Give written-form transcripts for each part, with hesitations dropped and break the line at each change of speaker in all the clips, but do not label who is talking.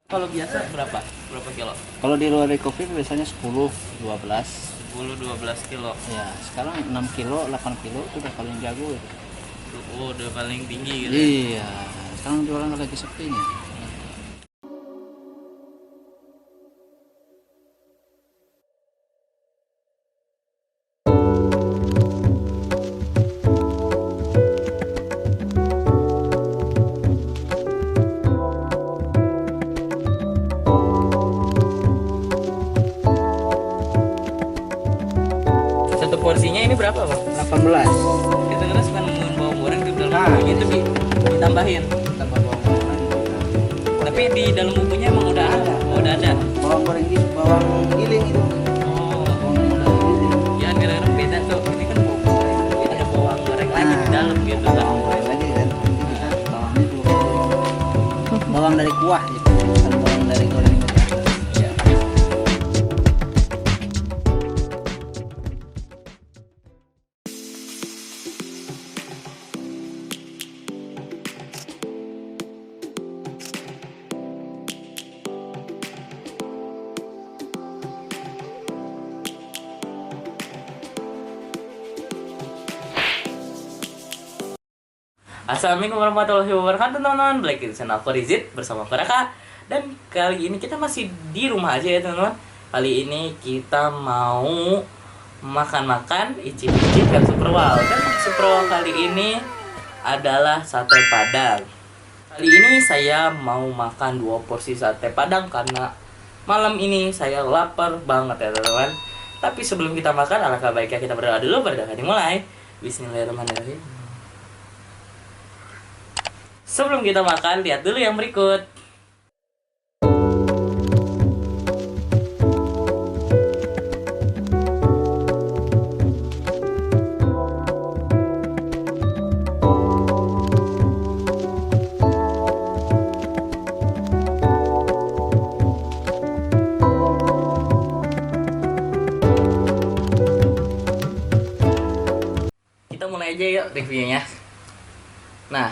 Kalau biasa berapa? Berapa kilo?
Kalau di luar recovery biasanya 10, 12.
10-12 kilo.
Ya, sekarang 6 kilo, 8 kilo itu udah paling jago itu.
Oh, udah paling tinggi gitu ya.
Iya, sekarang jualan lagi sepi nih.
Satu porsinya ini berapa, Bang?
18.
Kita kira suka nemuin bawang goreng di dalam
Nah,
bumbunya itu ditambahin.
tambah bawang goreng.
Tapi di dalam bumbunya emang udah ada. Oh, udah ada.
Bawang goreng gitu, bawang giling itu.
Oh,
Bawang muda giling.
ya kadang-kadang beda tuh. Ini kan bawang goreng, tapi ada bawang goreng lagi di dalam gitu kan.
Bawang goreng lagi kan. Nanti kita bawangnya dulu. Bawang dari kuah gitu. Bukan bawang dari goreng biasa.
Iya. Assalamualaikum warahmatullahi wabarakatuh teman-teman. Balik di channel Korizit bersama Koraka. Dan kali ini kita masih di rumah aja ya teman-teman. Kali ini kita mau makan-makan, icip-icip dan super wow. Dan super wow kali ini adalah sate padang. Kali ini saya mau makan 2 porsi sate padang karena malam ini saya lapar banget ya teman-teman. Tapi sebelum kita makan, alangkah baiknya kita berdoa dulu. Berdoa dimulai. Bismillahirrahmanirrahim. Sebelum kita makan, lihat dulu yang berikut. Kita mulai aja yuk reviewnya. Nah,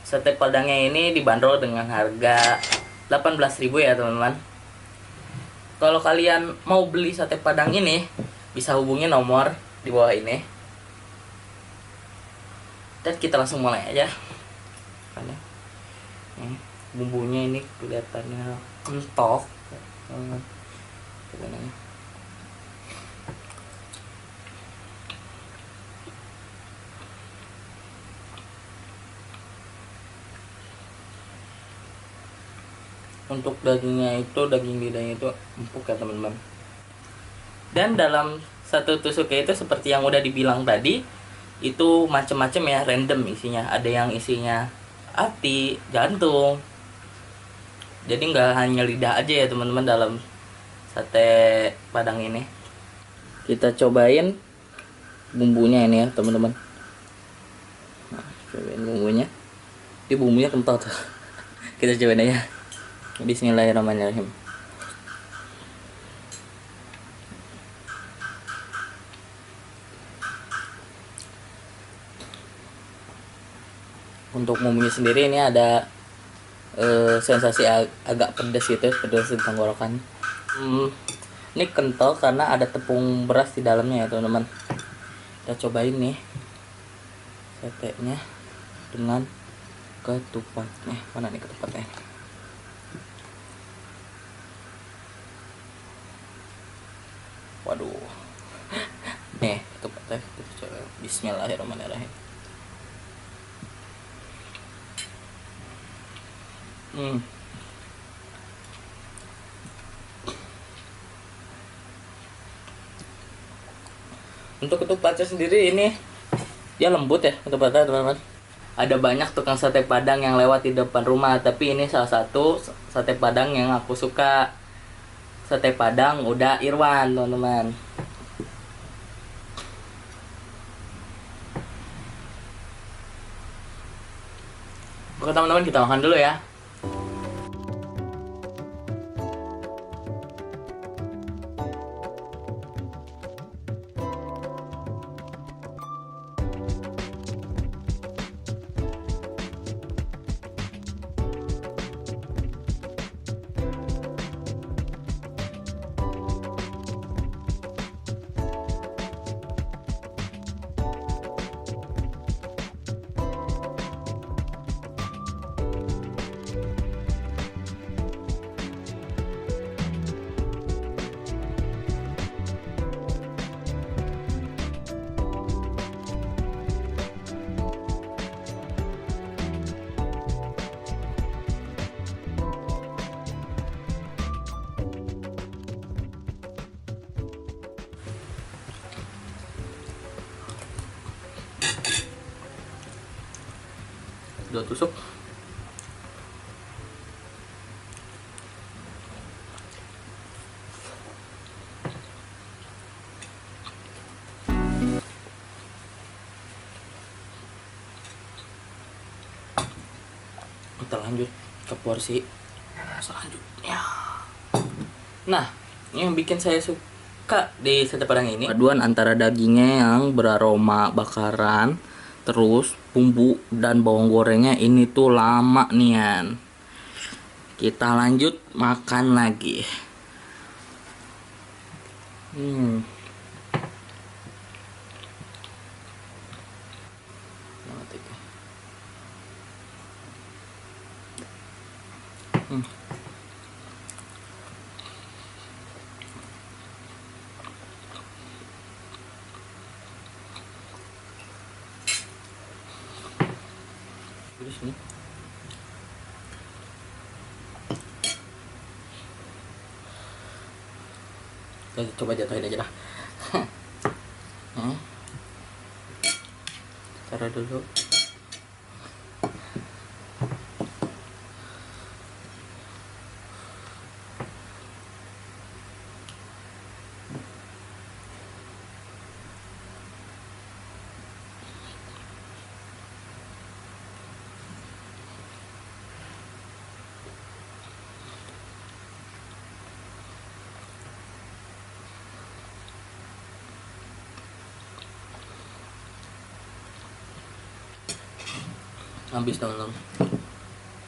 sate padangnya ini dibanderol dengan harga 18.000 ya teman-teman. Kalau kalian mau beli sate padang ini, bisa hubungi nomor di bawah ini. Dan kita langsung mulai aja. Karena bumbunya ini kelihatannya kental. Sebenarnya. Untuk dagingnya itu, daging lidahnya itu empuk ya teman-teman. Dan dalam satu tusuknya itu seperti yang udah dibilang tadi, itu macam-macam ya, random isinya. Ada yang isinya hati, jantung. Jadi nggak hanya lidah aja ya teman-teman dalam sate padang ini. Kita cobain bumbunya ini ya teman-teman. Nah, cobain bumbunya. Ini bumbunya kental tuh. Kita cobain aja. Bismillahirrahmanirrahim. Untuk bumbunya sendiri ini ada sensasi agak pedas gitu, pedas di tenggorokan. Ini kental karena ada tepung beras di dalamnya ya teman-teman. Kita cobain nih satenya dengan ketupatnya. Mana nih ketupatnya? Waduh. Nih, ketupatnya kita coba. Bismillahirrahmanirrahim. Untuk ketupatnya sendiri ini dia lembut ya ketupatnya teman-teman. Ada banyak tukang sate padang yang lewat di depan rumah, tapi ini salah satu sate padang yang aku suka. Sate padang udah Irwan teman-teman. Oke teman-teman, kita makan dulu ya. 2 tusuk. Kita lanjut ke porsi selanjutnya. Nah, yang bikin saya suka di sate padang ini paduan antara dagingnya yang beraroma bakaran, terus bumbu dan bawang gorengnya ini tuh lama nian. Kita lanjut makan lagi. Terus nih. Kita coba jatuhin aja lah. Taruh dulu. Habis teman-teman,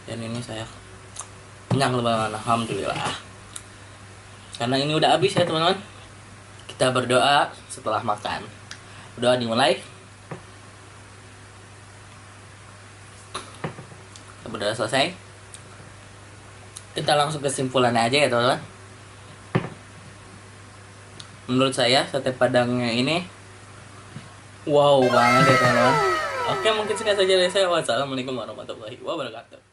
dan ini saya kenyang teman-teman, alhamdulillah. Karena ini udah habis ya teman-teman, kita berdoa setelah makan. Berdoa dimulai. Berdoa selesai, kita langsung kesimpulannya aja ya teman-teman. Menurut saya sate padangnya ini wow banget ya teman-teman. Oke, mungkin sekian saja dari saya. Wassalamualaikum warahmatullahi wabarakatuh.